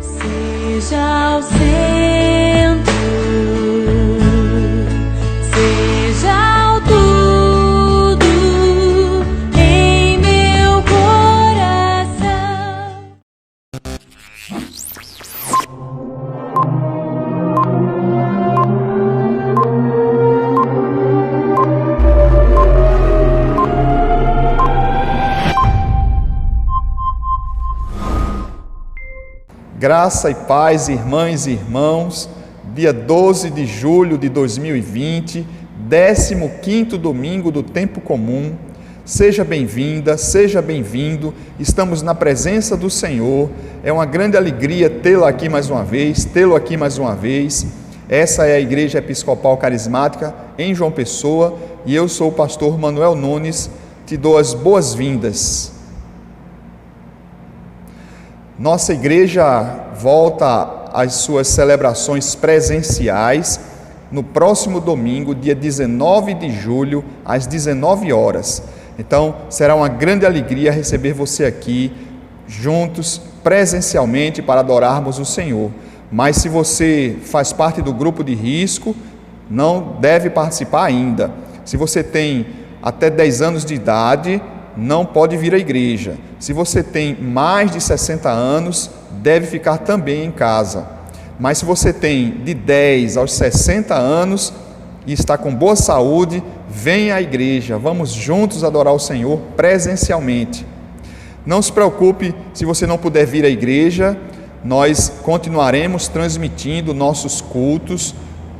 Seja o centro, seja o tudo em meu coração. Graça e paz, irmãs e irmãos, dia 12 de julho de 2020, 15º domingo do tempo comum. Seja bem-vinda, seja bem-vindo, estamos na presença do Senhor, é uma grande alegria tê-lo aqui mais uma vez, Essa é a Igreja Episcopal Carismática em João Pessoa e eu sou o pastor Manuel Nunes, te dou as boas-vindas. Nossa igreja volta às suas celebrações presenciais no próximo domingo, dia 19 de julho, às 19 horas. Então, será uma grande alegria receber você aqui, juntos, presencialmente, para adorarmos o Senhor. Mas se você faz parte do grupo de risco, não deve participar ainda. Se você tem até 10 anos de idade, não pode vir à igreja. Se você tem mais de 60 anos, deve ficar também em casa. Mas se você tem de 10 aos 60 anos e está com boa saúde, venha à igreja. Vamos juntos adorar o Senhor presencialmente. Não se preocupe se você não puder vir à igreja, nós continuaremos transmitindo nossos cultos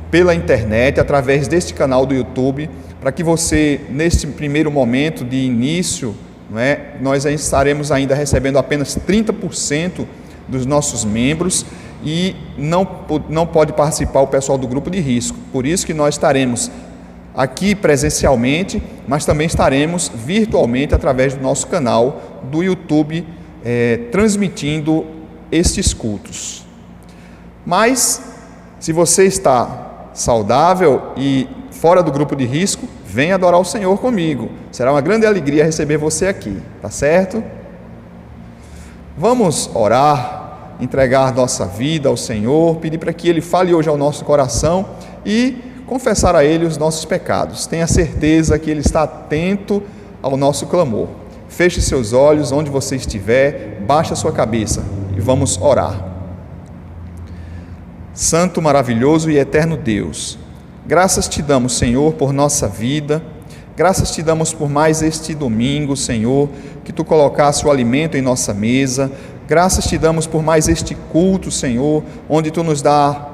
pela internet, através deste canal do YouTube, para que você, neste primeiro momento de início, nós estaremos ainda recebendo apenas 30% dos nossos membros e não pode participar o pessoal do grupo de risco. Por isso que nós estaremos aqui presencialmente, mas também estaremos virtualmente através do nosso canal do YouTube, transmitindo estes cultos. Mas, se você está saudável e fora do grupo de risco, venha adorar o Senhor comigo. Será uma grande alegria receber você aqui, tá certo? Vamos orar, entregar nossa vida ao Senhor, pedir para que Ele fale hoje ao nosso coração e confessar a Ele os nossos pecados. Tenha certeza que Ele está atento ao nosso clamor. Feche seus olhos onde você estiver, baixe a sua cabeça e vamos orar. Santo, maravilhoso e eterno Deus, graças te damos, Senhor, por nossa vida, graças te damos por mais este domingo, Senhor, que tu colocaste o alimento em nossa mesa, graças te damos por mais este culto, Senhor, onde tu nos dá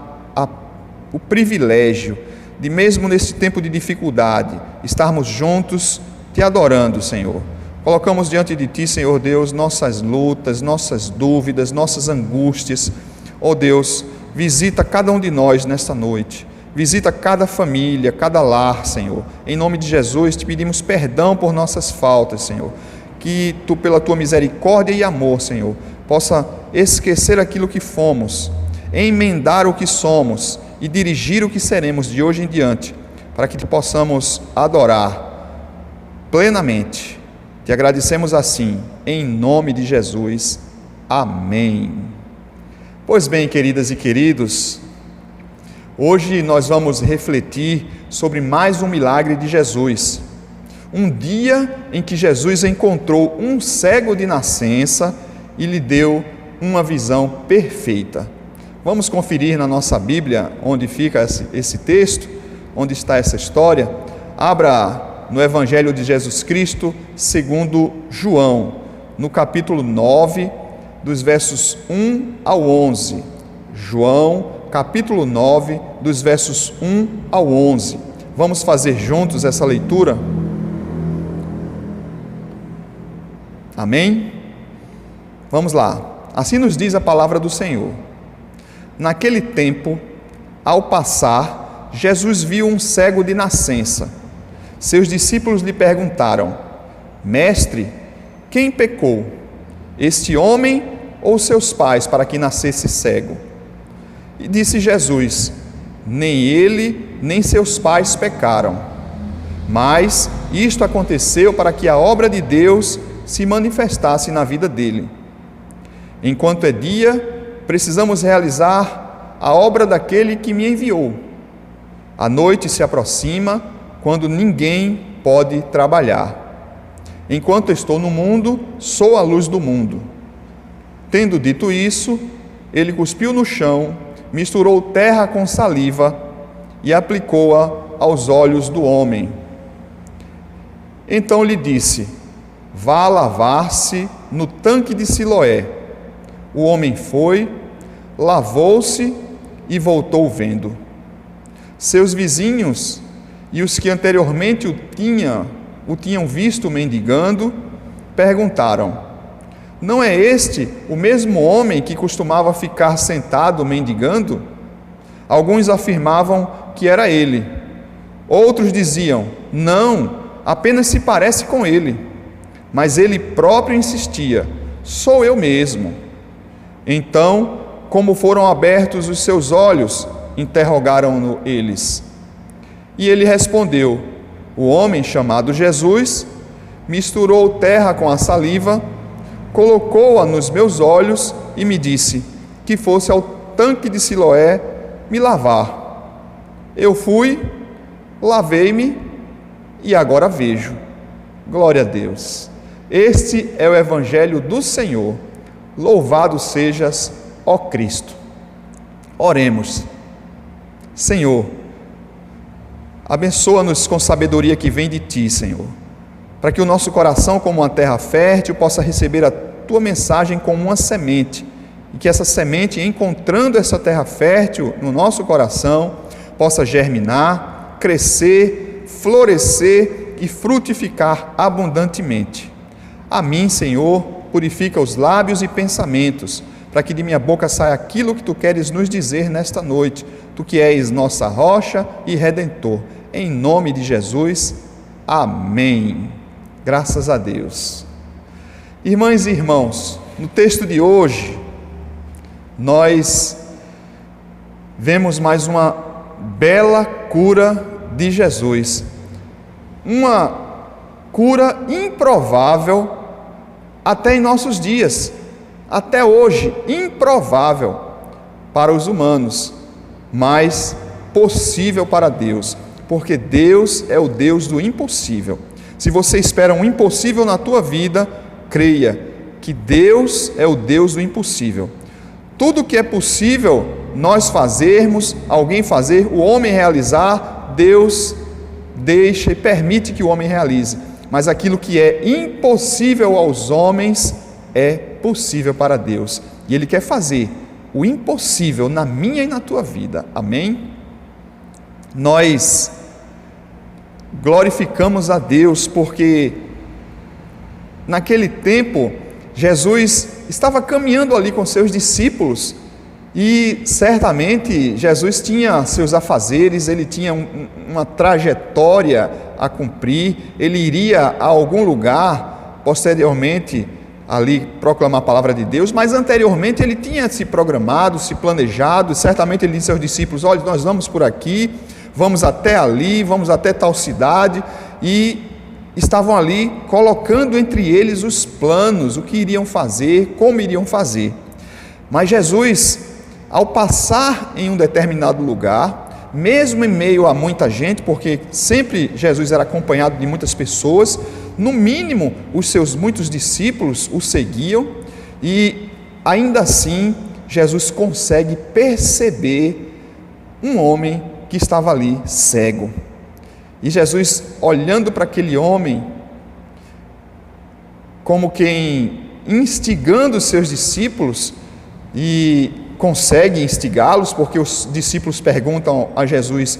o privilégio de, mesmo nesse tempo de dificuldade, estarmos juntos te adorando, Senhor. Colocamos diante de ti, Senhor Deus, nossas lutas, nossas dúvidas, nossas angústias. Ó Deus, visita cada um de nós nesta noite, visita cada família, cada lar, Senhor. Em nome de Jesus, te pedimos perdão por nossas faltas, Senhor. Que tu, pela tua misericórdia e amor, Senhor, possa esquecer aquilo que fomos, emendar o que somos e dirigir o que seremos de hoje em diante, para que te possamos adorar plenamente. Te agradecemos assim, em nome de Jesus. Amém. Pois bem, queridas e queridos, hoje nós vamos refletir sobre mais um milagre de Jesus. Um dia em que Jesus encontrou um cego de nascença e lhe deu uma visão perfeita. Vamos conferir na nossa Bíblia onde fica esse texto, onde está essa história. Abra no Evangelho de Jesus Cristo, segundo João, no capítulo 9, dos versos 1 ao 11. João, capítulo 9, dos versos 1 ao 11. Vamos fazer juntos essa leitura? Amém? Vamos lá. Assim nos diz a palavra do Senhor. Naquele tempo, ao passar, Jesus viu um cego de nascença. Seus discípulos lhe perguntaram: Mestre, quem pecou, este homem ou seus pais, para que nascesse cego? E disse Jesus: Nem ele, nem seus pais pecaram, mas isto aconteceu para que a obra de Deus se manifestasse na vida dele. Enquanto é dia, precisamos realizar a obra daquele que me enviou. A noite se aproxima, quando ninguém pode trabalhar. Enquanto estou no mundo, sou a luz do mundo. Tendo dito isso, ele cuspiu no chão, misturou terra com saliva e aplicou-a aos olhos do homem. Então lhe disse: vá lavar-se no tanque de Siloé. O homem foi, lavou-se e voltou vendo. Seus vizinhos e os que anteriormente o tinham visto mendigando, perguntaram: não é este o mesmo homem que costumava ficar sentado mendigando? Alguns afirmavam que era ele. Outros diziam: não, apenas se parece com ele. Mas ele próprio insistia: sou eu mesmo. Então, como foram abertos os seus olhos? Interrogaram-no eles. E ele respondeu: o homem chamado Jesus misturou terra com a saliva, colocou-a nos meus olhos e me disse que fosse ao tanque de Siloé me lavar. Eu fui, lavei-me e agora vejo. Glória a Deus. Este é o Evangelho do Senhor. Louvado sejas, ó Cristo. Oremos. Senhor, abençoa-nos com sabedoria que vem de Ti, Senhor, para que o nosso coração, como uma terra fértil, possa receber a Tua mensagem como uma semente, e que essa semente, encontrando essa terra fértil no nosso coração, possa germinar, crescer, florescer e frutificar abundantemente. A mim, Senhor, purifica os lábios e pensamentos, para que de minha boca saia aquilo que Tu queres nos dizer nesta noite, Tu que és nossa rocha e redentor. Em nome de Jesus, amém. Graças a Deus. Irmãs e irmãos, no texto de hoje, nós vemos mais uma bela cura de Jesus. Uma cura improvável até em nossos dias, até hoje, improvável para os humanos, mas possível para Deus, porque Deus é o Deus do impossível. Se você espera um impossível na tua vida, creia que Deus é o Deus do impossível. Tudo que é possível nós fazermos, alguém fazer, o homem realizar, Deus deixa e permite que o homem realize. Mas aquilo que é impossível aos homens é possível para Deus. E Ele quer fazer o impossível na minha e na tua vida. Amém? Nós glorificamos a Deus porque naquele tempo Jesus estava caminhando ali com seus discípulos e certamente Jesus tinha seus afazeres, ele tinha uma trajetória a cumprir, ele iria a algum lugar posteriormente ali proclamar a palavra de Deus, mas anteriormente ele tinha se programado, se planejado, certamente ele disse aos discípulos: olha, nós vamos por aqui, vamos até ali, vamos até tal cidade, e estavam ali colocando entre eles os planos, o que iriam fazer, como iriam fazer. Mas Jesus, ao passar em um determinado lugar, mesmo em meio a muita gente, porque sempre Jesus era acompanhado de muitas pessoas, no mínimo os seus muitos discípulos o seguiam, e ainda assim Jesus consegue perceber um homem que estava ali cego. E Jesus, olhando para aquele homem, como quem instigando os seus discípulos, e consegue instigá-los, porque os discípulos perguntam a Jesus: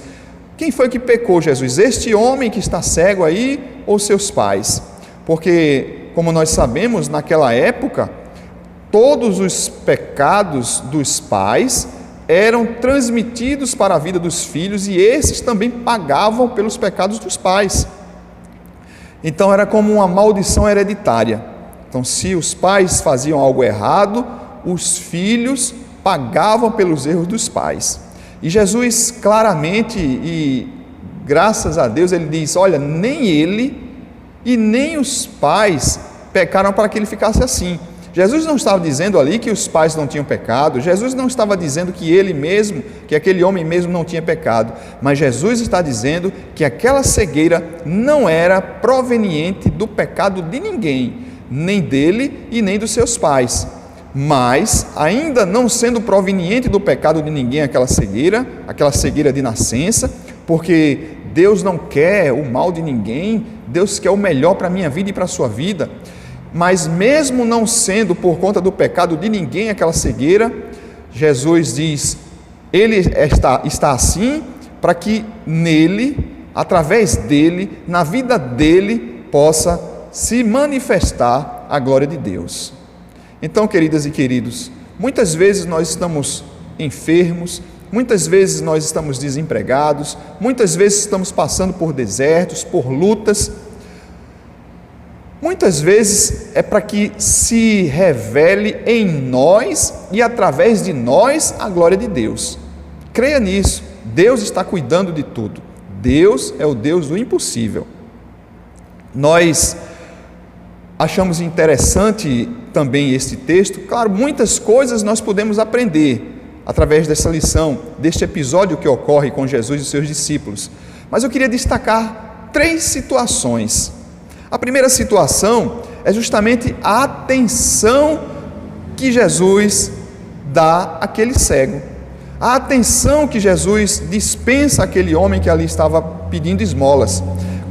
quem foi que pecou, Jesus? Este homem que está cego aí ou seus pais? Porque, como nós sabemos, naquela época, todos os pecados dos pais eram transmitidos para a vida dos filhos, e esses também pagavam pelos pecados dos pais. Então era como uma maldição hereditária. Então, se os pais faziam algo errado, os filhos pagavam pelos erros dos pais. E Jesus claramente, e graças a Deus, ele diz: olha, nem ele e nem os pais pecaram para que ele ficasse assim. Jesus não estava dizendo ali que os pais não tinham pecado, Jesus não estava dizendo que ele mesmo, que aquele homem mesmo não tinha pecado, mas Jesus está dizendo que aquela cegueira não era proveniente do pecado de ninguém, nem dele e nem dos seus pais. Mas, ainda não sendo proveniente do pecado de ninguém aquela cegueira de nascença, porque Deus não quer o mal de ninguém, Deus quer o melhor para a minha vida e para a sua vida, mas mesmo não sendo por conta do pecado de ninguém aquela cegueira, Jesus diz, ele está assim para que nele, através dele, na vida dele, possa se manifestar a glória de Deus. Então, queridas e queridos, muitas vezes nós estamos enfermos, muitas vezes nós estamos desempregados, muitas vezes estamos passando por desertos, por lutas. Muitas vezes é para que se revele em nós e através de nós a glória de Deus. Creia nisso, Deus está cuidando de tudo. Deus é o Deus do impossível. Nós achamos interessante também este texto. Claro, muitas coisas nós podemos aprender através dessa lição, deste episódio que ocorre com Jesus e seus discípulos. Mas eu queria destacar 3 situações. A primeira situação é justamente a atenção que Jesus dá àquele cego. A atenção que Jesus dispensa àquele homem que ali estava pedindo esmolas.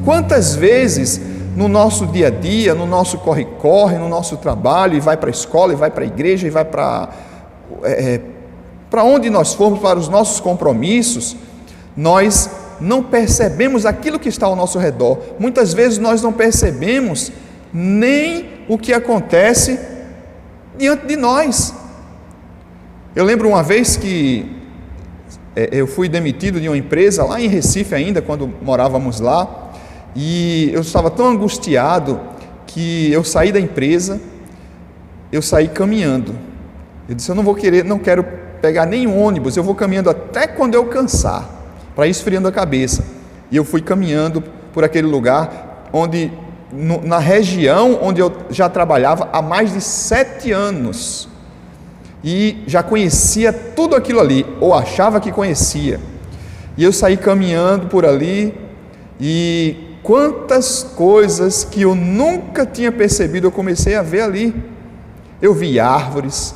Quantas vezes no nosso dia a dia, no nosso corre-corre, no nosso trabalho, e vai para a escola, e vai para a igreja, e vai para onde nós formos, para os nossos compromissos, nós não percebemos aquilo que está ao nosso redor. Muitas vezes nós não percebemos nem o que acontece diante de nós. Eu lembro uma vez que eu fui demitido de uma empresa lá em Recife ainda, quando morávamos lá, e eu estava tão angustiado que eu saí da empresa, eu saí caminhando. Eu disse, não quero pegar nenhum ônibus, eu vou caminhando até quando eu cansar, para ir esfriando a cabeça. E eu fui caminhando por aquele lugar, na região onde eu já trabalhava há mais de 7 anos, e já conhecia tudo aquilo ali, ou achava que conhecia. E eu saí caminhando por ali, e quantas coisas que eu nunca tinha percebido, eu comecei a ver ali. Eu vi árvores,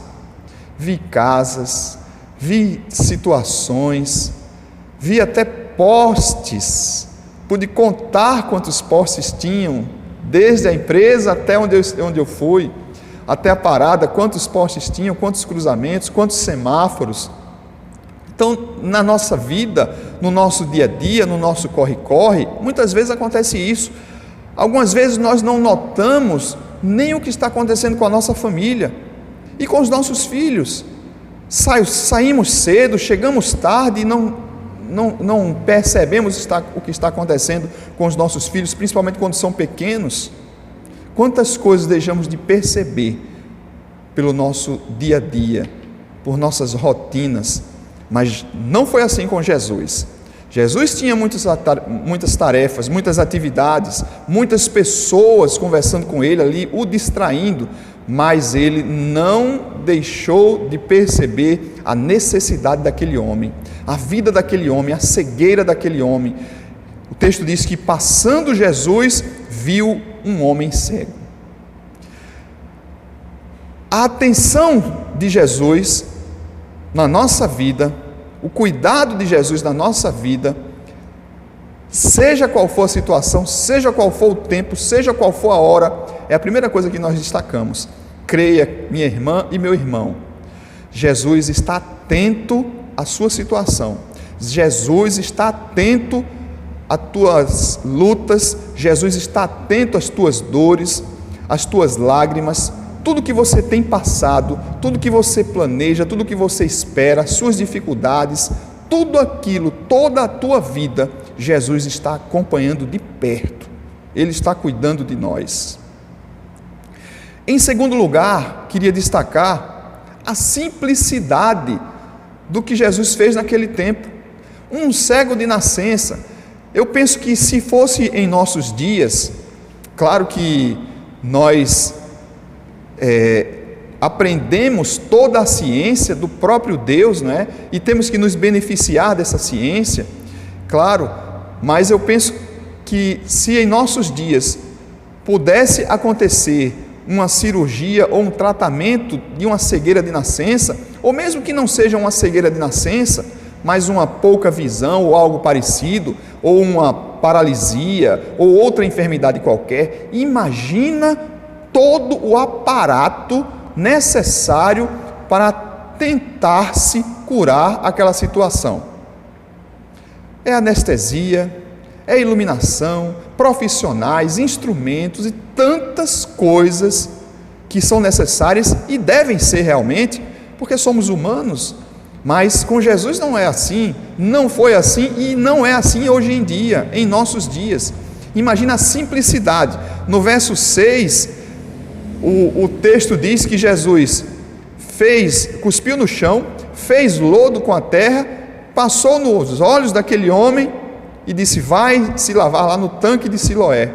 vi casas, vi situações, vi até postes. Pude contar quantos postes tinham, desde a empresa até onde eu fui, até a parada, quantos postes tinham, quantos cruzamentos, quantos semáforos. Então, na nossa vida, no nosso dia a dia, no nosso corre-corre, muitas vezes acontece isso. Algumas vezes nós não notamos nem o que está acontecendo com a nossa família e com os nossos filhos. Saímos cedo, chegamos tarde e não percebemos o que está acontecendo com os nossos filhos, principalmente quando são pequenos. Quantas coisas deixamos de perceber pelo nosso dia a dia, por nossas rotinas. Mas não foi assim com Jesus. Jesus tinha muitas tarefas, muitas atividades, muitas pessoas conversando com ele ali, o distraindo, mas ele não deixou de perceber a necessidade daquele homem, a vida daquele homem, a cegueira daquele homem. O texto diz que passando Jesus, viu um homem cego. A atenção de Jesus na nossa vida, o cuidado de Jesus na nossa vida, seja qual for a situação, seja qual for o tempo, seja qual for a hora, é a primeira coisa que nós destacamos. Creia, minha irmã e meu irmão, Jesus está atento à sua situação, Jesus está atento às tuas lutas, Jesus está atento às tuas dores, às tuas lágrimas, tudo que você tem passado, tudo que você planeja, tudo que você espera, suas dificuldades, tudo aquilo, toda a tua vida, Jesus está acompanhando de perto, Ele está cuidando de nós. Em segundo lugar, queria destacar a simplicidade do que Jesus fez naquele tempo. Um cego de nascença. Eu penso que se fosse em nossos dias, claro que nós aprendemos toda a ciência do próprio Deus, não é? E temos que nos beneficiar dessa ciência, claro, mas eu penso que se em nossos dias pudesse acontecer uma cirurgia ou um tratamento de uma cegueira de nascença, ou mesmo que não seja uma cegueira de nascença, mas uma pouca visão ou algo parecido, ou uma paralisia, ou outra enfermidade qualquer, imagina todo o aparato necessário para tentar se curar aquela situação. É anestesia, é iluminação, profissionais, instrumentos e tantas coisas que são necessárias e devem ser realmente, porque somos humanos. Mas com Jesus não é assim, não foi assim e não é assim hoje em dia, em nossos dias. Imagina a simplicidade. No verso 6, o texto diz que Jesus cuspiu no chão, fez lodo com a terra, passou nos olhos daquele homem e disse: vai se lavar lá no tanque de Siloé.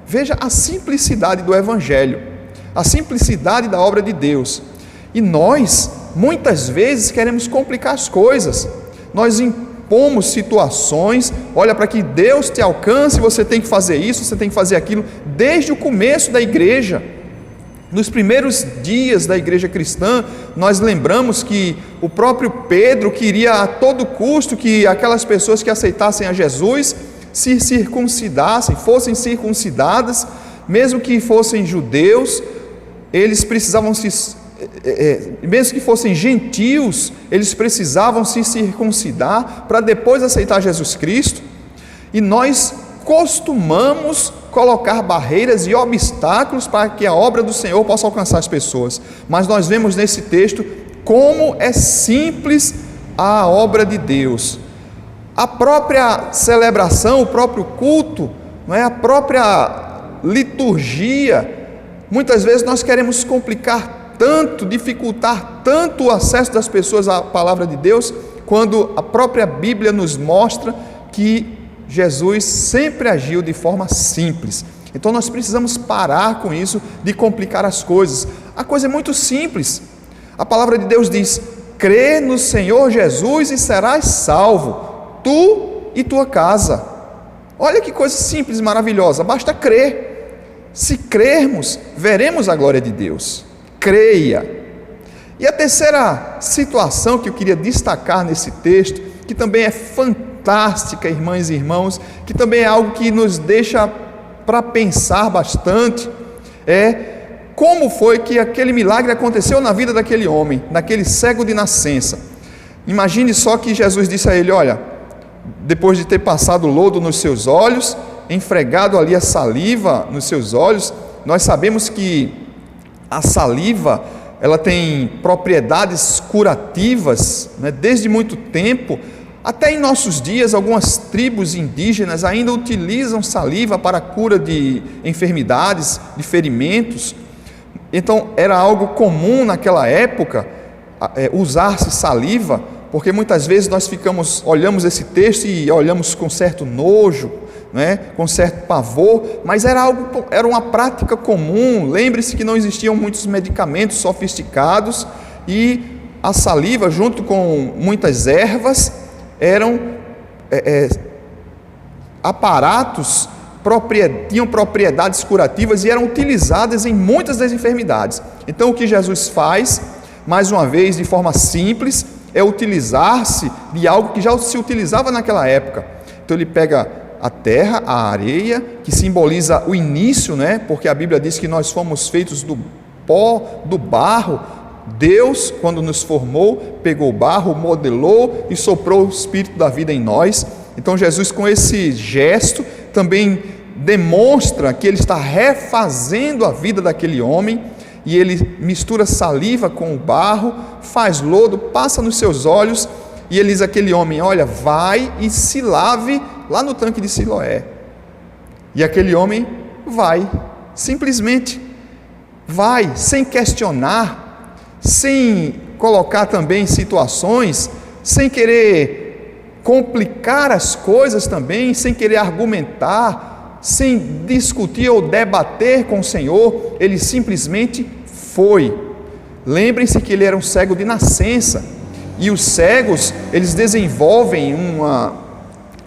Veja a simplicidade do Evangelho, a simplicidade da obra de Deus. E nós, muitas vezes, queremos complicar as coisas. Nós impomos situações, olha, para que Deus te alcance, você tem que fazer isso, você tem que fazer aquilo, desde o começo da igreja. Nos primeiros dias da igreja cristã, nós lembramos que o próprio Pedro queria a todo custo que aquelas pessoas que aceitassem a Jesus se circuncidassem, fossem circuncidadas, mesmo que fossem judeus, eles precisavam mesmo que fossem gentios, eles precisavam se circuncidar para depois aceitar Jesus Cristo. E nós costumamos colocar barreiras e obstáculos para que a obra do Senhor possa alcançar as pessoas, mas nós vemos nesse texto como é simples a obra de Deus. A própria celebração, o próprio culto, não é? A própria liturgia, muitas vezes nós queremos complicar tanto, dificultar tanto o acesso das pessoas à palavra de Deus, quando a própria Bíblia nos mostra que Jesus sempre agiu de forma simples. Então nós precisamos parar com isso de complicar as coisas. A coisa é muito simples. A palavra de Deus diz: crê no Senhor Jesus e serás salvo, tu e tua casa. Olha que coisa simples e maravilhosa, basta crer. Se crermos, veremos a glória de Deus. Creia. E a terceira situação que eu queria destacar nesse texto, que também é fantástica, irmãs e irmãos, que também é algo que nos deixa para pensar bastante, é como foi que aquele milagre aconteceu na vida daquele homem, daquele cego de nascença. Imagine só que Jesus disse a ele: olha, depois de ter passado lodo nos seus olhos, esfregado ali a saliva nos seus olhos, nós sabemos que a saliva, ela tem propriedades curativas, né? Desde muito tempo, até em nossos dias, algumas tribos indígenas ainda utilizam saliva para a cura de enfermidades, de ferimentos. Então era algo comum naquela época usar-se saliva, porque muitas vezes nós olhamos esse texto e olhamos com certo nojo, né, com certo pavor, mas era uma prática comum. Lembre-se que não existiam muitos medicamentos sofisticados, e a saliva, junto com muitas ervas, eram aparatos, tinham propriedades curativas e eram utilizadas em muitas das enfermidades. Então o que Jesus faz, mais uma vez, de forma simples, é utilizar-se de algo que já se utilizava naquela época. Então ele pega a terra, a areia, que simboliza o início, né? Porque a Bíblia diz que nós fomos feitos do pó, do barro. Deus, quando nos formou, pegou o barro, modelou e soprou o Espírito da vida em nós. Então Jesus, com esse gesto, também demonstra que ele está refazendo a vida daquele homem, e ele mistura saliva com o barro, faz lodo, passa nos seus olhos, e ele diz àquele homem: olha, vai e se lave lá no tanque de Siloé. E aquele homem vai, simplesmente vai, sem questionar, sem colocar também situações, sem querer complicar as coisas também, sem querer argumentar, sem discutir ou debater com o Senhor. Ele simplesmente foi. Lembrem-se que ele era um cego de nascença, e os cegos, eles desenvolvem uma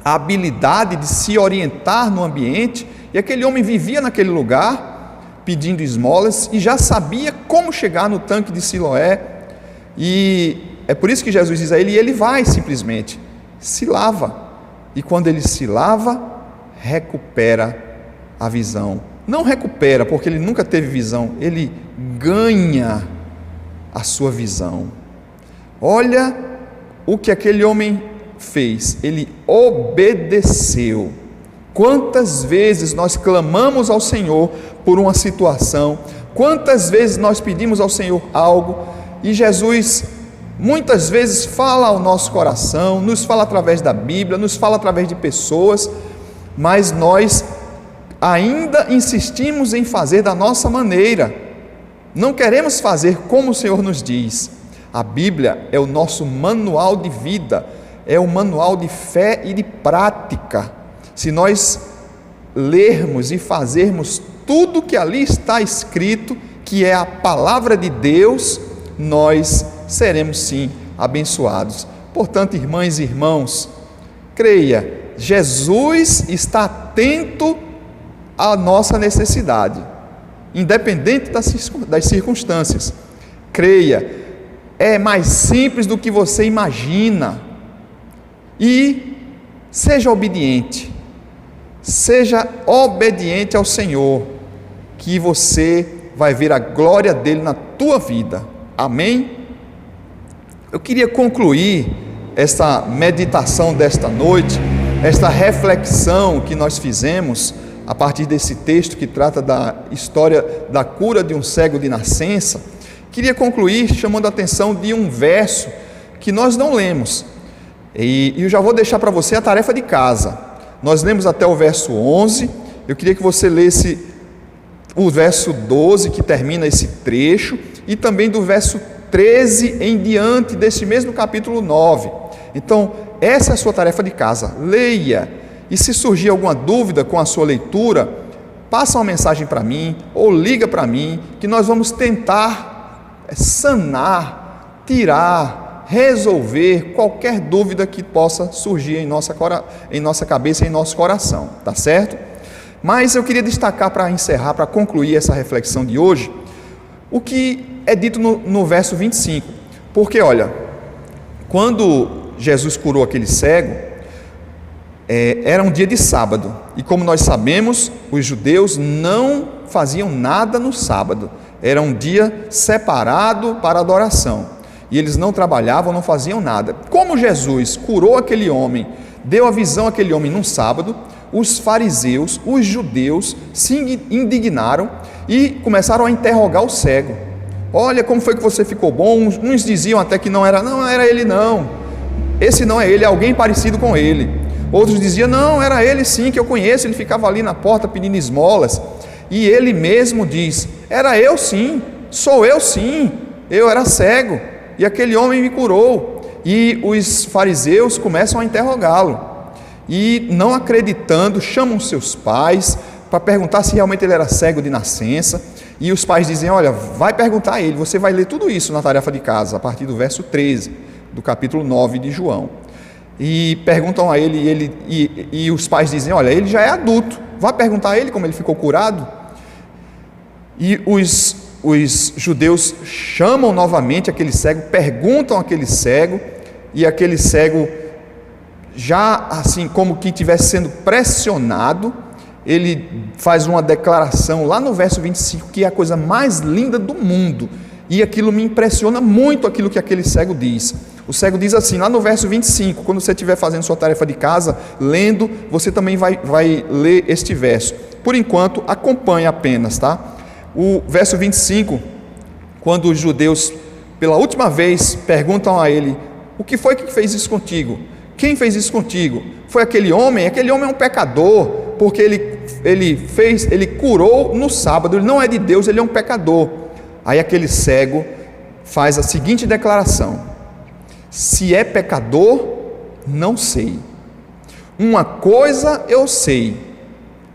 habilidade de se orientar no ambiente, e aquele homem vivia naquele lugar, pedindo esmolas, e já sabia como chegar no tanque de Siloé, e é por isso que Jesus diz a ele, e ele vai simplesmente, se lava, e quando ele se lava, recupera a visão. Não recupera, porque ele nunca teve visão, ele ganha a sua visão. Olha o que aquele homem fez, ele obedeceu. Quantas vezes nós clamamos ao Senhor por uma situação, quantas vezes nós pedimos ao Senhor algo, e Jesus muitas vezes fala ao nosso coração, nos fala através da Bíblia, nos fala através de pessoas, mas nós ainda insistimos em fazer da nossa maneira, não queremos fazer como o Senhor nos diz. A Bíblia é o nosso manual de vida, é o manual de fé e de prática. Se nós lermos e fazermos tudo que ali está escrito, que é a palavra de Deus, nós seremos sim abençoados. Portanto, irmãs e irmãos, creia, Jesus está atento à nossa necessidade, independente das circunstâncias. Creia, é mais simples do que você imagina. E seja obediente ao Senhor, que você vai ver a glória dele na tua vida. Amém? Eu queria concluir esta meditação desta noite, esta reflexão que nós fizemos a partir desse texto que trata da história da cura de um cego de nascença. Queria concluir chamando a atenção de um verso que nós não lemos, e eu já vou deixar para você a tarefa de casa. Nós lemos até o verso 11, eu queria que você lesse o verso 12, que termina esse trecho, e também do verso 13 em diante deste mesmo capítulo 9. Então, essa é a sua tarefa de casa, leia, e se surgir alguma dúvida com a sua leitura, passa uma mensagem para mim, ou liga para mim, que nós vamos tentar sanar, tirar, resolver qualquer dúvida que possa surgir em nossa cabeça e em nosso coração, tá certo? Mas eu queria destacar, para encerrar, para concluir essa reflexão de hoje, o que é dito no verso 25, porque olha, quando Jesus curou aquele cego, era um dia de sábado, e como nós sabemos, os judeus não faziam nada no sábado, era um dia separado para adoração, e eles não trabalhavam, não faziam nada. Como Jesus curou aquele homem, deu a visão àquele homem num sábado, os fariseus, os judeus se indignaram e começaram a interrogar o cego. Olha, como foi que você ficou bom? Uns diziam até que não era ele não, esse não é ele, é alguém parecido com ele. Outros diziam, não, era ele sim, que eu conheço, ele ficava ali na porta pedindo esmolas. E ele mesmo diz, era eu sim, sou eu sim, eu era cego, e aquele homem me curou. E os fariseus começam a interrogá-lo, e não acreditando, chamam seus pais para perguntar se realmente ele era cego de nascença, e os pais dizem, olha, vai perguntar a ele, você vai ler tudo isso na tarefa de casa, a partir do verso 13, do capítulo 9 de João, e perguntam a ele, e os pais dizem, olha, ele já é adulto, vai perguntar a ele como ele ficou curado. E os judeus chamam novamente aquele cego, perguntam àquele cego, e aquele cego, já assim como que estivesse sendo pressionado, ele faz uma declaração lá no verso 25, que é a coisa mais linda do mundo, e aquilo me impressiona muito, aquilo que aquele cego diz. O cego diz assim, lá no verso 25, quando você estiver fazendo sua tarefa de casa, lendo, você também vai ler este verso. Por enquanto, acompanhe apenas, tá? O verso 25, quando os judeus, pela última vez, perguntam a ele, o que foi que fez isso contigo? Quem fez isso contigo? Foi aquele homem é um pecador, porque ele curou no sábado, ele não é de Deus, ele é um pecador. Aí aquele cego faz a seguinte declaração, se é pecador, não sei, uma coisa eu sei,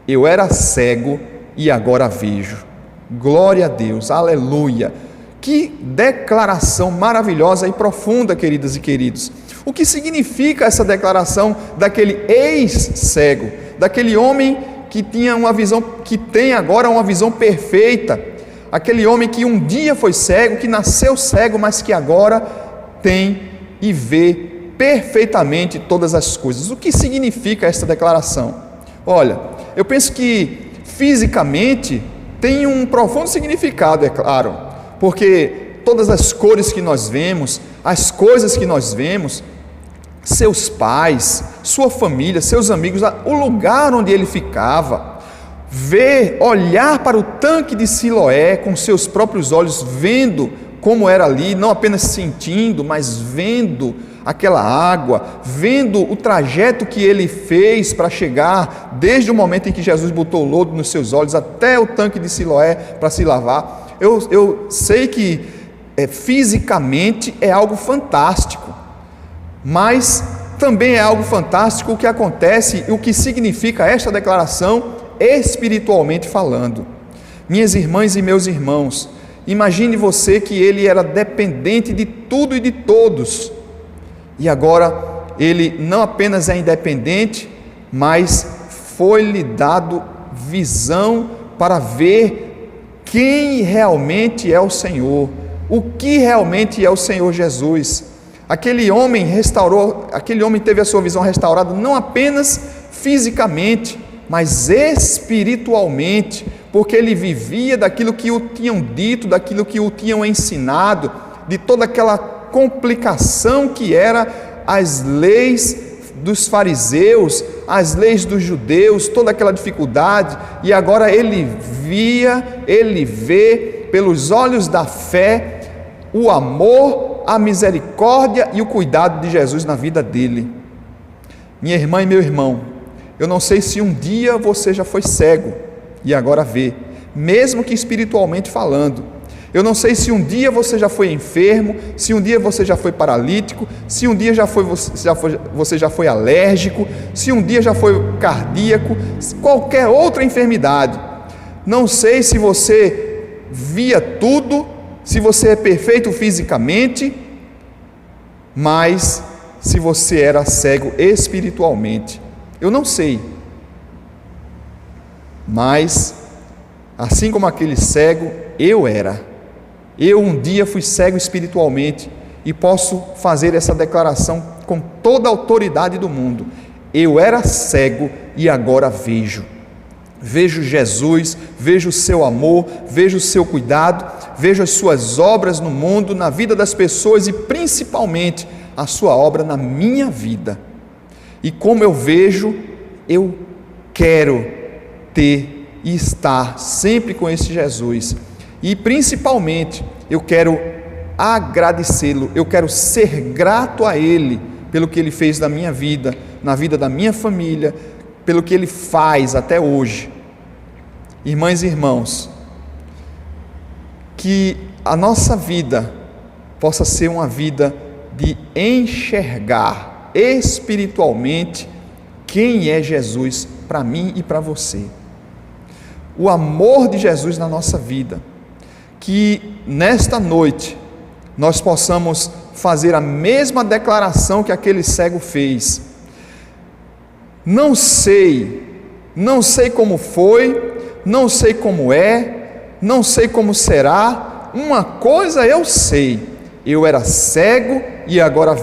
eu era cego e agora vejo. Glória a Deus, aleluia. Que declaração maravilhosa e profunda, queridas e queridos. O que significa essa declaração daquele ex-cego, daquele homem que tinha uma visão, que tem agora uma visão perfeita, aquele homem que um dia foi cego, que nasceu cego, mas que agora tem e vê perfeitamente todas as coisas. O que significa esta declaração? Olha, eu penso que fisicamente tem um profundo significado, é claro, porque todas as cores que nós vemos, as coisas que nós vemos, seus pais, sua família, seus amigos, o lugar onde ele ficava, olhar para o tanque de Siloé com seus próprios olhos, vendo como era ali, não apenas sentindo, mas vendo aquela água, vendo o trajeto que ele fez para chegar, desde o momento em que Jesus botou o lodo nos seus olhos até o tanque de Siloé para se lavar. Eu sei que fisicamente é algo fantástico, mas também é algo fantástico o que acontece e o que significa esta declaração espiritualmente falando. Minhas irmãs e meus irmãos, imagine você que ele era dependente de tudo e de todos, e agora ele não apenas é independente, mas foi-lhe dado visão para ver quem realmente é o Senhor, o que realmente é o Senhor Jesus. Aquele homem teve a sua visão restaurada não apenas fisicamente, mas espiritualmente, porque ele vivia daquilo que o tinham dito, daquilo que o tinham ensinado, de toda aquela complicação que era as leis dos fariseus, as leis dos judeus, toda aquela dificuldade, e agora ele vê pelos olhos da fé o amor, a misericórdia e o cuidado de Jesus na vida dele. Minha irmã e meu irmão, eu não sei se um dia você já foi cego e agora vê, mesmo que espiritualmente falando. Eu não sei se um dia você já foi enfermo, se um dia você já foi paralítico, se um dia você já foi alérgico, se um dia já foi cardíaco, qualquer outra enfermidade. Não sei se você via tudo, se você é perfeito fisicamente, mas se você era cego espiritualmente. Eu não sei, mas assim como aquele cego, eu um dia fui cego espiritualmente e posso fazer essa declaração com toda a autoridade do mundo. Eu era cego e agora vejo Jesus, vejo o seu amor, vejo o seu cuidado, vejo as suas obras no mundo, na vida das pessoas e principalmente a sua obra na minha vida. E como eu vejo, eu quero ter e estar sempre com esse Jesus. E principalmente, eu quero agradecê-lo, eu quero ser grato a Ele pelo que Ele fez na minha vida, na vida da minha família, pelo que Ele faz até hoje. Irmãs e irmãos, que a nossa vida possa ser uma vida de enxergar espiritualmente quem é Jesus para mim e para você. O amor de Jesus na nossa vida. Que nesta noite nós possamos fazer a mesma declaração que aquele cego fez. Não sei como foi, não sei como é, não sei como será. Uma coisa eu sei: eu era cego e agora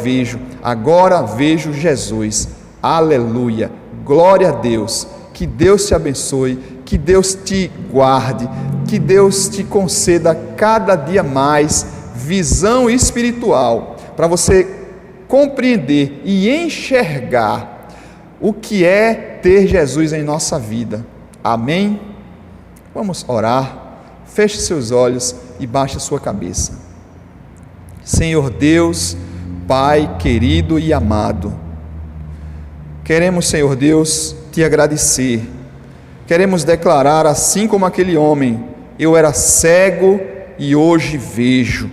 vejo Jesus. Aleluia, glória a Deus. Que Deus te abençoe, que Deus te guarde, que Deus te conceda cada dia mais visão espiritual, para você compreender e enxergar o que é ter Jesus em nossa vida. Amém? Vamos orar. Feche seus olhos e baixe a sua cabeça. Senhor Deus, Pai querido e amado, queremos, Senhor Deus, te agradecer. Queremos declarar, assim como aquele homem: eu era cego e hoje vejo.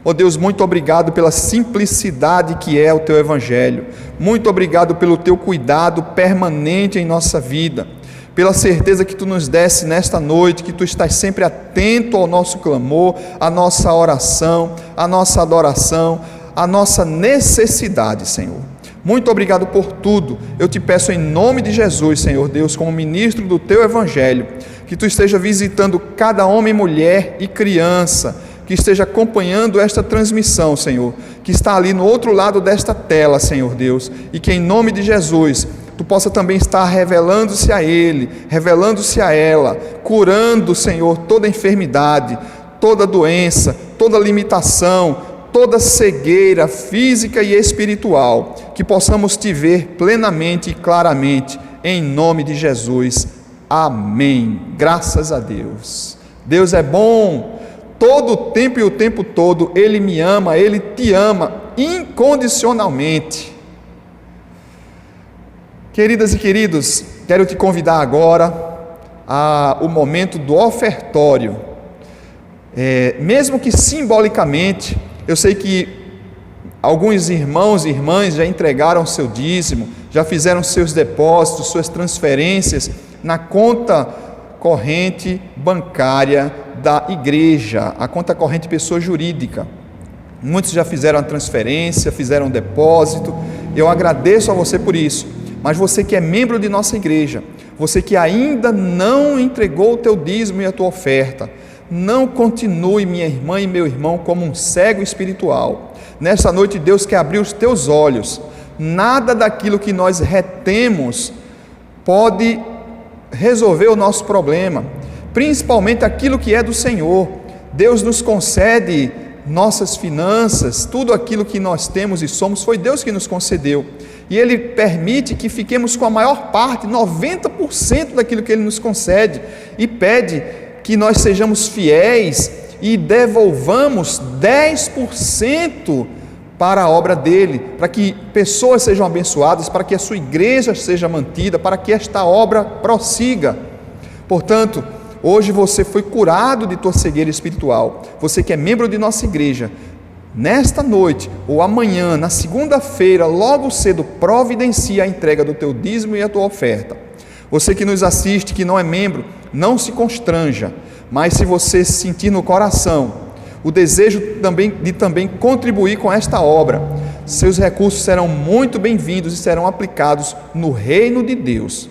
Ó Deus, muito obrigado pela simplicidade que é o Teu Evangelho. Muito obrigado pelo Teu cuidado permanente em nossa vida. pela certeza que Tu nos desse nesta noite, que Tu estás sempre atento ao nosso clamor, à nossa oração, à nossa adoração, à nossa necessidade, Senhor. Muito obrigado por tudo. Eu te peço em nome de Jesus, Senhor Deus, como ministro do Teu Evangelho, que Tu esteja visitando cada homem, mulher e criança, que esteja acompanhando esta transmissão, Senhor, que está ali no outro lado desta tela, Senhor Deus, e que em nome de Jesus, Tu possa também estar revelando-se a ele, revelando-se a ela, curando, Senhor, toda enfermidade, toda doença, toda limitação, toda cegueira física e espiritual, que possamos Te ver plenamente e claramente, em nome de Jesus. Amém. Graças a Deus. Deus é bom. Todo o tempo e o tempo todo, Ele me ama, Ele te ama incondicionalmente. Queridas e queridos, quero te convidar agora ao momento do ofertório. Mesmo que simbolicamente, eu sei que alguns irmãos e irmãs já entregaram seu dízimo, já fizeram seus depósitos, suas transferências na conta corrente bancária da igreja, a conta corrente pessoa jurídica. Muitos já fizeram a transferência, fizeram um depósito. Eu agradeço a você por isso. Mas você que é membro de nossa igreja, você que ainda não entregou o teu dízimo e a tua oferta, não continue, minha irmã e meu irmão, como um cego espiritual. Nessa noite Deus quer abrir os teus olhos. Nada daquilo que nós retemos pode resolver o nosso problema, principalmente aquilo que é do Senhor. Deus nos concede nossas finanças, tudo aquilo que nós temos e somos, foi Deus que nos concedeu, e Ele permite que fiquemos com a maior parte, 90% daquilo que Ele nos concede, e pede que nós sejamos fiéis e devolvamos 10% para a obra dele, para que pessoas sejam abençoadas, para que a sua igreja seja mantida, para que esta obra prossiga. Portanto, hoje você foi curado de tua cegueira espiritual. Você que é membro de nossa igreja, nesta noite ou amanhã, na segunda-feira, logo cedo, providencia a entrega do teu dízimo e a tua oferta. Você que nos assiste, que não é membro, não se constranja, mas se você sentir no coração o desejo de também contribuir com esta obra, seus recursos serão muito bem-vindos e serão aplicados no reino de Deus,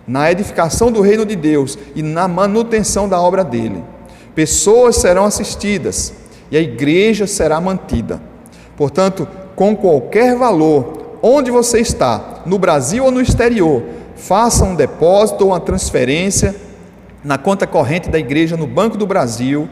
na edificação do reino de Deus e na manutenção da obra dele. Pessoas serão assistidas e a igreja será mantida. Portanto, com qualquer valor, onde você está, no Brasil ou no exterior, faça um depósito ou uma transferência na conta corrente da igreja no Banco do Brasil.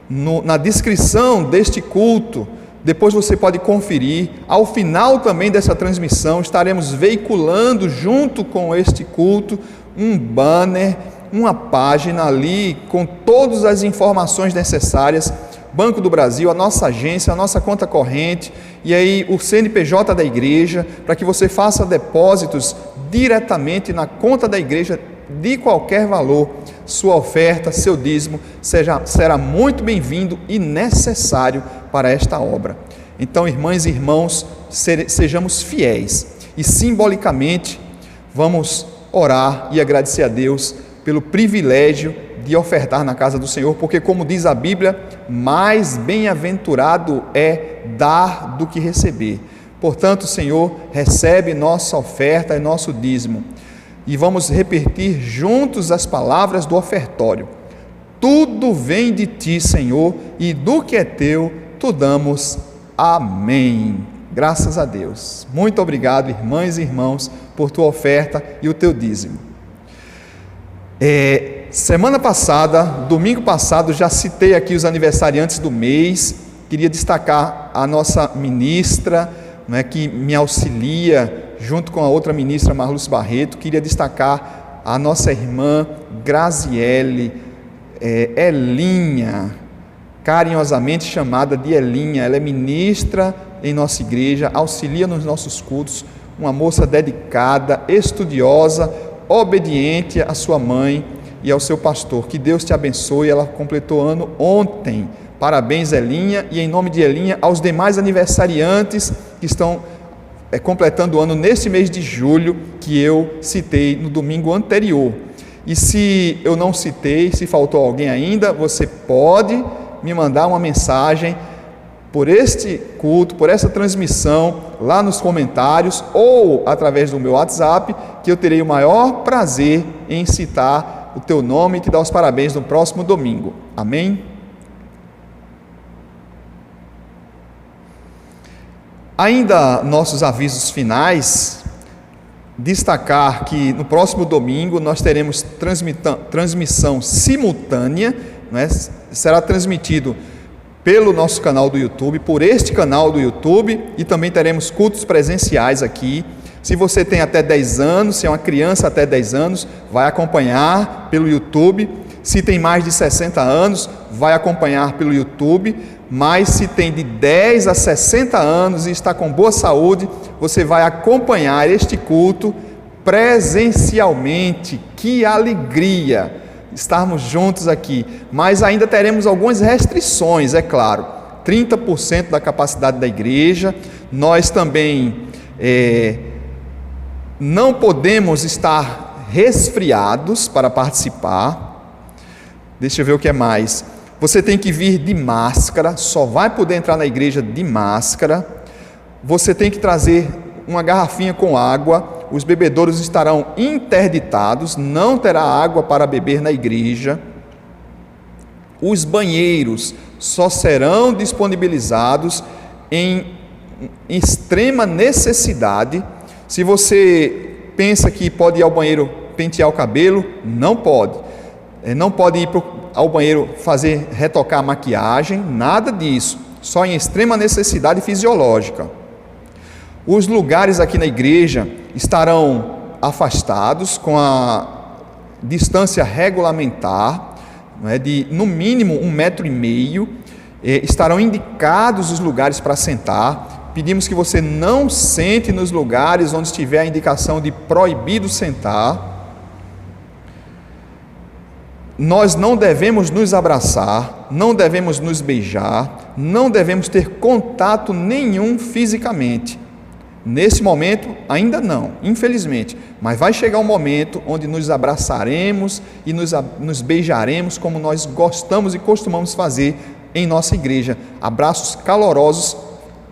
Na descrição deste culto, depois você pode conferir. Ao final também dessa transmissão, estaremos veiculando junto com este culto um banner, uma página ali com todas as informações necessárias, Banco do Brasil, a nossa agência, a nossa conta corrente, e aí o CNPJ da igreja, para que você faça depósitos diretamente na conta da igreja de qualquer valor. Sua oferta, seu dízimo será muito bem-vindo e necessário para esta obra. Então, irmãs e irmãos, sejamos fiéis e simbolicamente vamos orar e agradecer a Deus pelo privilégio de ofertar na casa do Senhor, porque, como diz a Bíblia, mais bem-aventurado é dar do que receber. Portanto, Senhor, recebe nossa oferta e nosso dízimo. E vamos repetir juntos as palavras do ofertório. Tudo vem de ti, Senhor, e do que é teu, tu damos. Amém. Graças a Deus. Muito obrigado, irmãs e irmãos, por tua oferta e o teu dízimo. Semana passada, domingo passado, já citei aqui os aniversariantes do mês. Queria destacar a nossa ministra, que me auxilia, junto com a outra ministra, Marlúcia Barreto. Queria destacar a nossa irmã Graziele, Elinha, carinhosamente chamada de Elinha. Ela é ministra em nossa igreja, auxilia nos nossos cultos, uma moça dedicada, estudiosa, obediente à sua mãe e ao seu pastor. Que Deus te abençoe. Ela completou ano ontem. Parabéns, Elinha, e em nome de Elinha, aos demais aniversariantes que estão completando o ano neste mês de julho, que eu citei no domingo anterior. E se eu não citei, se faltou alguém ainda, você pode me mandar uma mensagem por este culto, por essa transmissão, lá nos comentários ou através do meu WhatsApp, que eu terei o maior prazer em citar o teu nome e te dar os parabéns no próximo domingo. Amém? Ainda nossos avisos finais, destacar que no próximo domingo nós teremos transmissão simultânea, né? Será transmitido pelo nosso canal do YouTube, por este canal do YouTube, e também teremos cultos presenciais aqui. Se você tem até 10 anos, se é uma criança até 10 anos, vai acompanhar pelo YouTube. Se tem mais de 60 anos, vai acompanhar pelo YouTube. Mas se tem de 10 a 60 anos e está com boa saúde, você vai acompanhar este culto presencialmente. Que alegria estarmos juntos aqui, mas ainda teremos algumas restrições, é claro. 30% da capacidade da igreja. Nós também não podemos estar resfriados para participar. Deixa eu ver o que é mais. Você tem que vir de máscara, só vai poder entrar na igreja de máscara. Você tem que trazer uma garrafinha com água. Os bebedouros estarão interditados, não terá água para beber na igreja. Os banheiros só serão disponibilizados em extrema necessidade. Se você pensa que pode ir ao banheiro pentear o cabelo, não pode. Não pode ir ao banheiro retocar a maquiagem, nada disso. Só em extrema necessidade fisiológica. Os lugares aqui na igreja estarão afastados com a distância regulamentar, de no mínimo 1,5 metro. Estarão indicados os lugares para sentar. Pedimos que você não sente nos lugares onde estiver a indicação de proibido sentar. Nós não devemos nos abraçar, não devemos nos beijar, não devemos ter contato nenhum fisicamente. Nesse momento, ainda não, infelizmente, mas vai chegar um momento onde nos abraçaremos e nos beijaremos como nós gostamos e costumamos fazer em nossa igreja. Abraços calorosos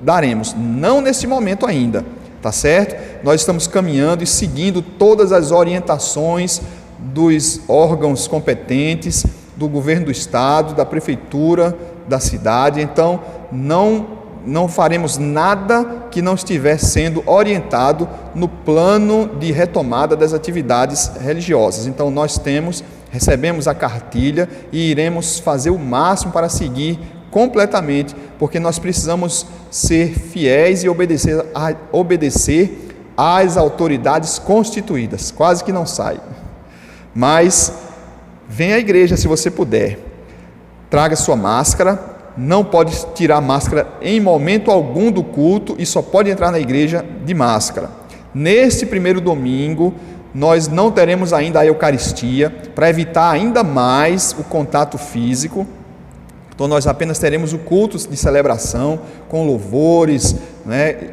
daremos, não nesse momento ainda, tá certo? Nós estamos caminhando e seguindo todas as orientações dos órgãos competentes, do governo do estado, da prefeitura, da cidade. Então, não faremos nada que não estiver sendo orientado no plano de retomada das atividades religiosas. Então, nós recebemos a cartilha e iremos fazer o máximo para seguir completamente, porque nós precisamos ser fiéis e obedecer às autoridades constituídas. Quase que não sai. Mas venha à igreja se você puder. Traga sua máscara. Não pode tirar a máscara em momento algum do culto e só pode entrar na igreja de máscara. Neste primeiro domingo, nós não teremos ainda a Eucaristia, para evitar ainda mais o contato físico. Então nós apenas teremos o culto de celebração, com louvores,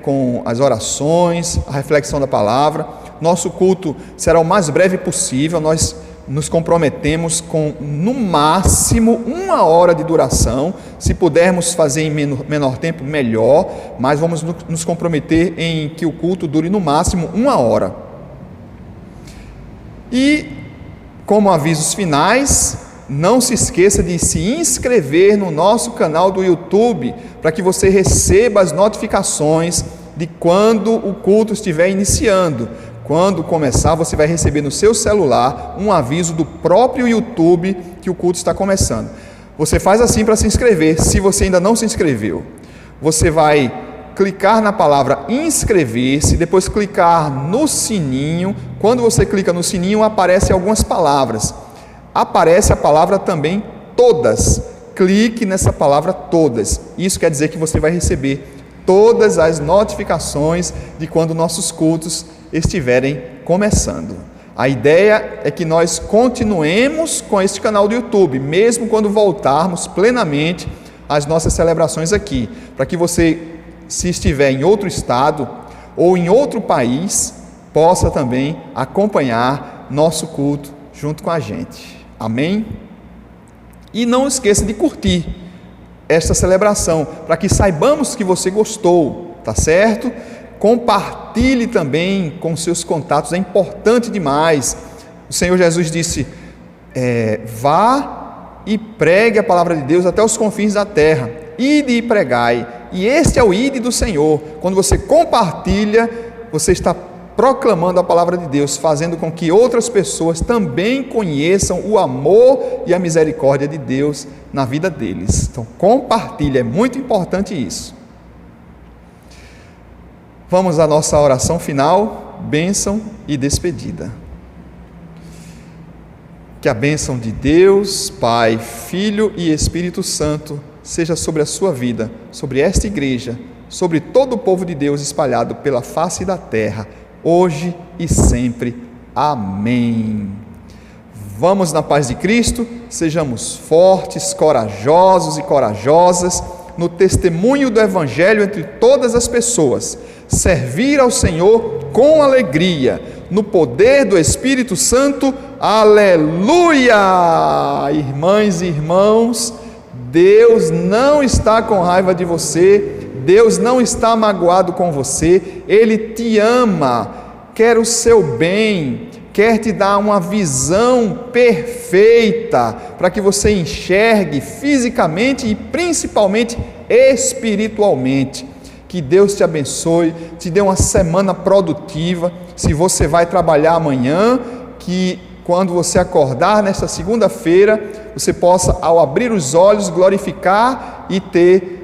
com as orações, a reflexão da palavra. Nosso culto será o mais breve possível. Nós nos comprometemos com no máximo 1 hora de duração. Se pudermos fazer em menor tempo, melhor, mas vamos nos comprometer em que o culto dure no máximo 1 hora. E, como avisos finais, não se esqueça de se inscrever no nosso canal do YouTube, para que você receba as notificações de quando o culto estiver iniciando. Quando começar, você vai receber no seu celular um aviso do próprio YouTube que o culto está começando. Você faz assim para se inscrever. Se você ainda não se inscreveu, você vai clicar na palavra inscrever-se, depois clicar no sininho. Quando você clica no sininho, aparecem algumas palavras. Aparece a palavra também todas. Clique nessa palavra todas. Isso quer dizer que você vai receber todas as notificações de quando nossos cultos estiverem começando. A ideia é que nós continuemos com este canal do YouTube, mesmo quando voltarmos plenamente às nossas celebrações aqui, para que você, se estiver em outro estado ou em outro país, possa também acompanhar nosso culto junto com a gente. Amém? E não esqueça de curtir esta celebração, para que saibamos que você gostou, tá certo? Compartilhe também com seus contatos, é importante demais. O Senhor Jesus disse, vá e pregue a palavra de Deus até os confins da terra, ide e pregai, e este é o ide do Senhor. Quando você compartilha, você está proclamando a palavra de Deus, fazendo com que outras pessoas também conheçam o amor e a misericórdia de Deus na vida deles. Então compartilhe, é muito importante isso. Vamos à nossa oração final, bênção e despedida. Que a bênção de Deus, Pai, Filho e Espírito Santo seja sobre a sua vida, sobre esta igreja, sobre todo o povo de Deus espalhado pela face da terra, hoje e sempre. Amém. Vamos na paz de Cristo, sejamos fortes, corajosos e corajosas no testemunho do Evangelho entre todas as pessoas, servir ao Senhor com alegria, no poder do Espírito Santo. Aleluia! Irmãs e irmãos, Deus não está com raiva de você, Deus não está magoado com você, Ele te ama, quer o seu bem, quer te dar uma visão perfeita, para que você enxergue fisicamente e principalmente espiritualmente. Que Deus te abençoe, te dê uma semana produtiva. Se você vai trabalhar amanhã, que quando você acordar nesta segunda-feira, você possa, ao abrir os olhos, glorificar e ter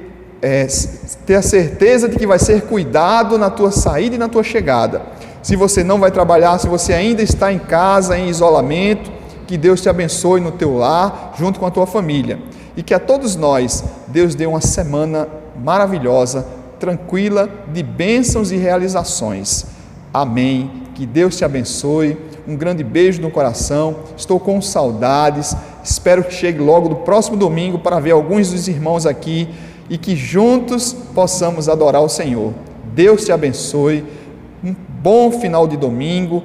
a certeza de que vai ser cuidado na tua saída e na tua chegada. Se você não vai trabalhar, se você ainda está em casa, em isolamento, que Deus te abençoe no teu lar, junto com a tua família. E que a todos nós, Deus dê uma semana maravilhosa, tranquila, de bênçãos e realizações. Amém. Que Deus te abençoe. Um grande beijo no coração. Estou com saudades. Espero que chegue logo no próximo domingo para ver alguns dos irmãos aqui e que juntos possamos adorar o Senhor. Deus te abençoe. Um bom final de domingo.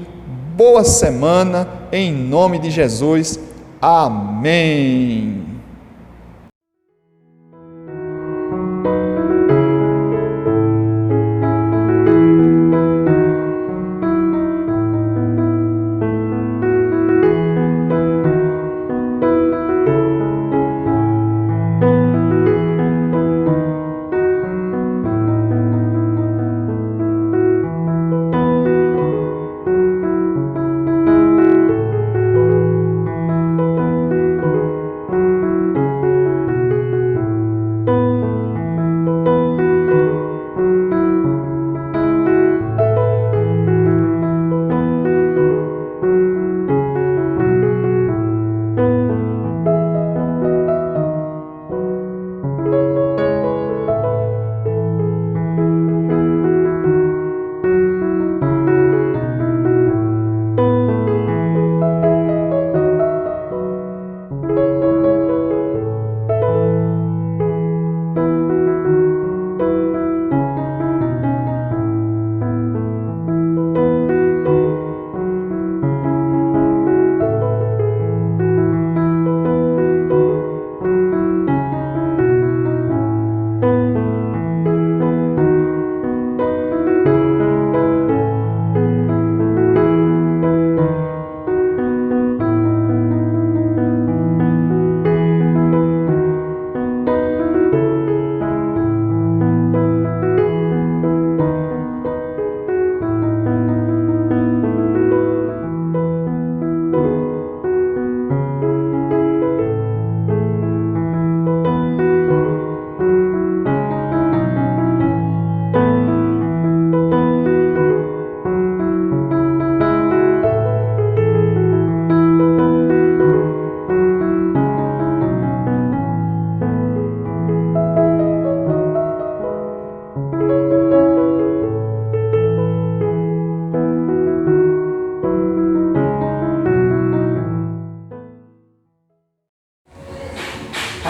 Boa semana. Em nome de Jesus. Amém.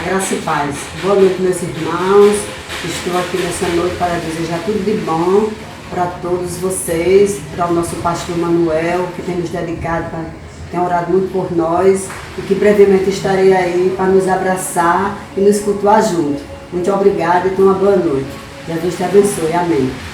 Graça e paz. Boa noite, meus irmãos. Estou aqui nessa noite para desejar tudo de bom para todos vocês, para o nosso pastor Manuel, que tem nos dedicado para tem orado muito por nós e que brevemente estarei aí para nos abraçar e nos cultuar junto. Muito obrigada e tenha uma boa noite. Jesus te abençoe. Amém.